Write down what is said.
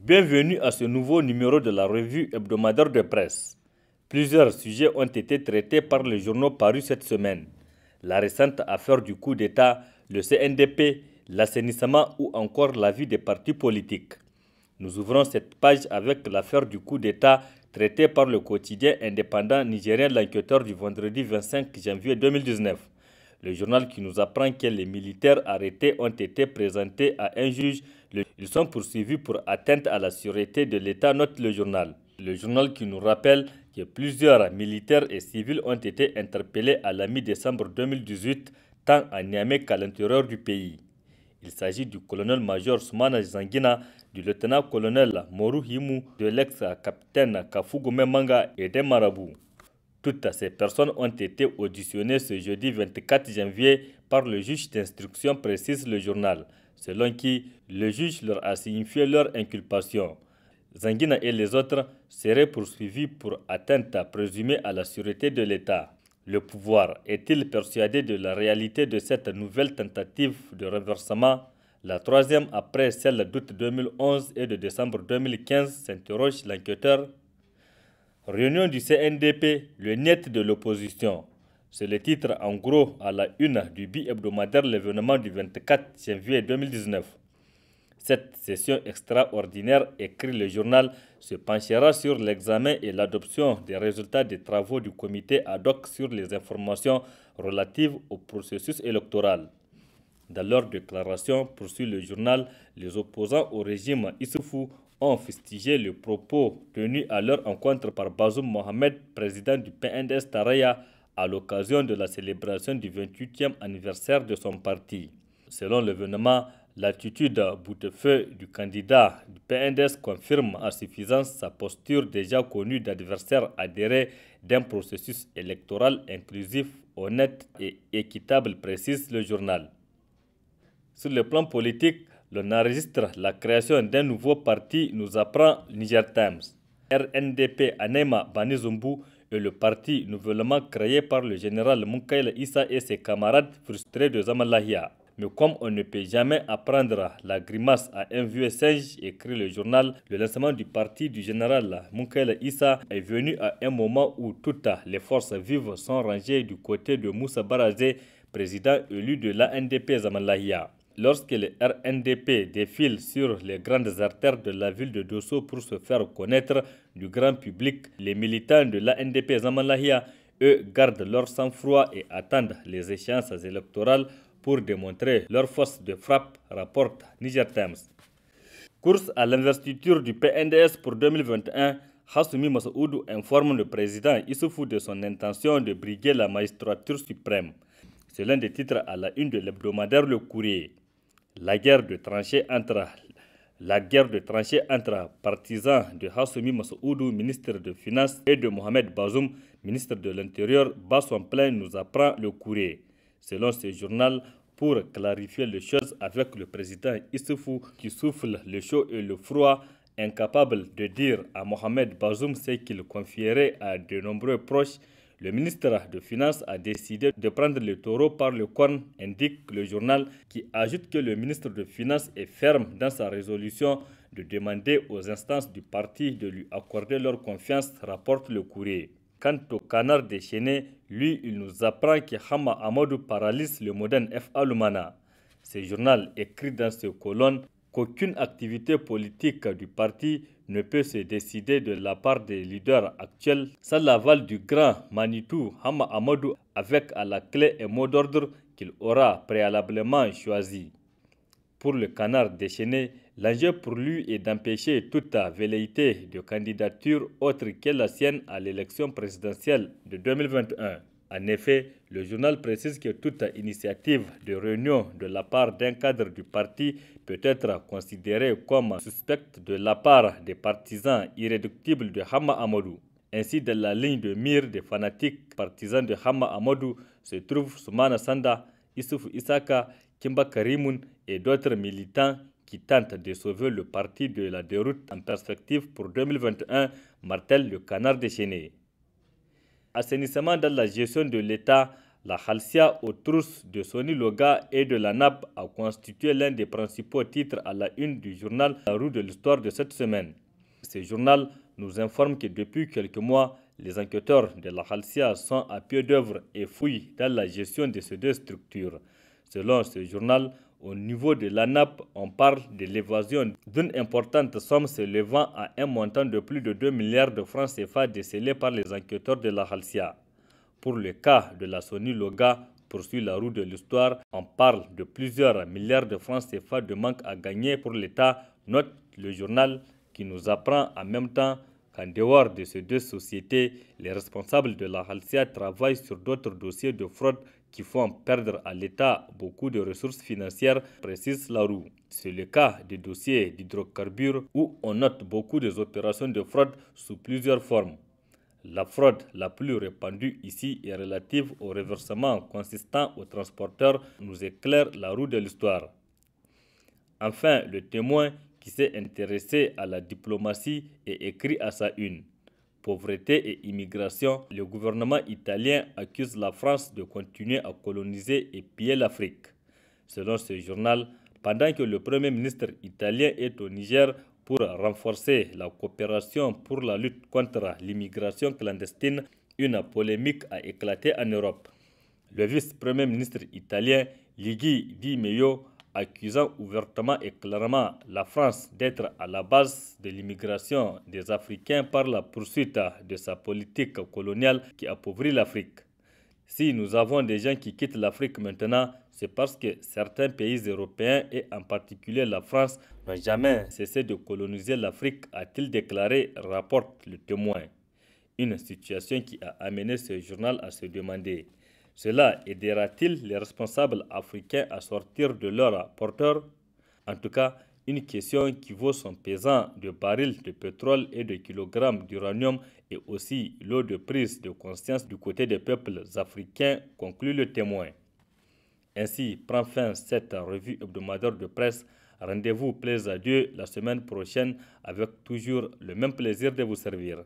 Bienvenue à ce nouveau numéro de la revue hebdomadaire de presse. Plusieurs sujets ont été traités par les journaux parus cette semaine. La récente affaire du coup d'État, le CNDP, l'assainissement ou encore la vie des partis politiques. Nous ouvrons cette page avec l'affaire du coup d'État traitée par le quotidien indépendant nigérien L'Enquêteur du vendredi 25 janvier 2019. Le journal qui nous apprend que les militaires arrêtés ont été présentés à un juge. Ils sont poursuivis pour atteinte à la sûreté de l'État, note le journal. Le journal qui nous rappelle que plusieurs militaires et civils ont été interpellés à la mi-décembre 2018, tant à Niamey qu'à l'intérieur du pays. Il s'agit du colonel-major Soumana Zangina, du lieutenant-colonel Moru Himou, de l'ex-capitaine Kafougoume Manga et des marabouts. Toutes ces personnes ont été auditionnées ce jeudi 24 janvier par le juge d'instruction, précise le journal, selon qui le juge leur a signifié leur inculpation. Zangina et les autres seraient poursuivis pour atteinte présumée à la sûreté de l'État. Le pouvoir est-il persuadé de la réalité de cette nouvelle tentative de renversement? La troisième après celle d'août 2011 et de décembre 2015, s'interroge l'enquêteur. Réunion du CNDP, le net de l'opposition. C'est le titre en gros à la une du bi-hebdomadaire L'événement du 24 janvier 2019. Cette session extraordinaire, écrit le journal, se penchera sur l'examen et l'adoption des résultats des travaux du comité ad hoc sur les informations relatives au processus électoral. Dans leur déclaration, poursuit le journal, les opposants au régime Issoufou ont fustigé le propos tenus à leur encontre par Bazoum Mohamed, président du PNDS Taraya, à l'occasion de la célébration du 28e anniversaire de son parti. Selon l'événement, l'attitude boutefeu du candidat du PNDS confirme à suffisance sa posture déjà connue d'adversaire adhéré d'un processus électoral inclusif, honnête et équitable, précise le journal. Sur le plan politique, l'on enregistre la création d'un nouveau parti, nous apprend Niger Times. RNDP Anema Banizumbu est le parti nouvellement créé par le général Munkaila Issa et ses camarades frustrés de Zamalahia. Mais comme on ne peut jamais apprendre la grimace à un vieux singe, écrit le journal, le lancement du parti du général Munkaila Issa est venu à un moment où toutes les forces vives sont rangées du côté de Moussa Barazé, président élu de l'ANDP Zamalahia. Lorsque le RNDP défile sur les grandes artères de la ville de Dosso pour se faire connaître du grand public, les militants de l'ANDP Zamalahia, eux, gardent leur sang-froid et attendent les échéances électorales pour démontrer leur force de frappe, rapporte Niger Times. Course à l'investiture du PNDS pour 2021, Hassoumi Massaoudou informe le président Issoufou de son intention de briguer la magistrature suprême. C'est l'un des titres à la une de l'hebdomadaire Le Courrier. La guerre de tranchées entre partisans de Hassoumi Massaoudou, ministre des Finances, et de Mohamed Bazoum, ministre de l'Intérieur, bat son plein, nous apprend Le Courrier. Selon ce journal, pour clarifier les choses avec le président Issoufou qui souffle le chaud et le froid, incapable de dire à Mohamed Bazoum ce qu'il confierait à de nombreux proches, le ministre des Finances a décidé de prendre le taureau par le corne, indique le journal, qui ajoute que le ministre des Finances est ferme dans sa résolution de demander aux instances du parti de lui accorder leur confiance, rapporte Le Courrier. Quant au canard déchaîné, lui, il nous apprend que Hama Amadou paralyse le moderne F.A. Lumana. Ce journal écrit dans ses colonnes qu'aucune activité politique du parti ne peut se décider de la part des leaders actuels sans l'aval du grand Manitou Hama Amadou, avec à la clé un mot d'ordre qu'il aura préalablement choisi. Pour le canard déchaîné, l'enjeu pour lui est d'empêcher toute velléité de candidature autre que la sienne à l'élection présidentielle de 2021. En effet, le journal précise que toute initiative de réunion de la part d'un cadre du parti peut être considérée comme suspecte de la part des partisans irréductibles de Hama Amadou. Ainsi, dans la ligne de mire des fanatiques partisans de Hama Amadou se trouvent Soumana Sanda, Issoufou Issaka, Kimba Karimoun et d'autres militants qui tentent de sauver le parti de la déroute en perspective pour 2021, martèle le canard déchaîné. Assainissement dans la gestion de l'État, La Khalsia aux trousses de Sony Loga et de la NAP a constitué l'un des principaux titres à la une du journal La Roue de l'Histoire de cette semaine. Ce journal nous informe que depuis quelques mois, les enquêteurs de la Khalsia sont à pied d'œuvre et fouillent dans la gestion de ces deux structures. Selon ce journal, au niveau de la NAP, on parle de l'évasion d'une importante somme s'élevant à un montant de plus de 2 milliards de francs CFA décelés par les enquêteurs de la Khalsia. Pour le cas de la Sony Loga, poursuit La Roue de l'Histoire, on parle de plusieurs milliards de francs CFA de manque à gagner pour l'État, note le journal qui nous apprend en même temps qu'en dehors de ces deux sociétés, les responsables de la Khalsia travaillent sur d'autres dossiers de fraude qui font perdre à l'État beaucoup de ressources financières, précise La Roue. C'est le cas des dossiers d'hydrocarbures où on note beaucoup des opérations de fraude sous plusieurs formes. La fraude la plus répandue ici est relative au reversement consistant aux transporteurs, nous éclaire La Roue de l'Histoire. Enfin, le Témoin qui s'est intéressé à la diplomatie et écrit à sa une. Pauvreté et immigration, le gouvernement italien accuse la France de continuer à coloniser et piller l'Afrique. Selon ce journal, pendant que le Premier ministre italien est au Niger pour renforcer la coopération pour la lutte contre l'immigration clandestine, une polémique a éclaté en Europe. Le vice-premier ministre italien Luigi Di Maio, accusant ouvertement et clairement la France d'être à la base de l'immigration des Africains par la poursuite de sa politique coloniale qui appauvrit l'Afrique. Si nous avons des gens qui quittent l'Afrique maintenant, c'est parce que certains pays européens et en particulier la France n'ont jamais cessé de coloniser l'Afrique, a-t-il déclaré, rapporte le Témoin. Une situation qui a amené ce journal à se demander: cela aidera-t-il les responsables africains à sortir de leur porteur? En tout cas, une question qui vaut son pesant de barils de pétrole et de kilogrammes d'uranium et aussi l'eau de prise de conscience du côté des peuples africains, conclut le Témoin. Ainsi prend fin cette revue hebdomadaire de presse. Rendez-vous plaise à Dieu la semaine prochaine avec toujours le même plaisir de vous servir.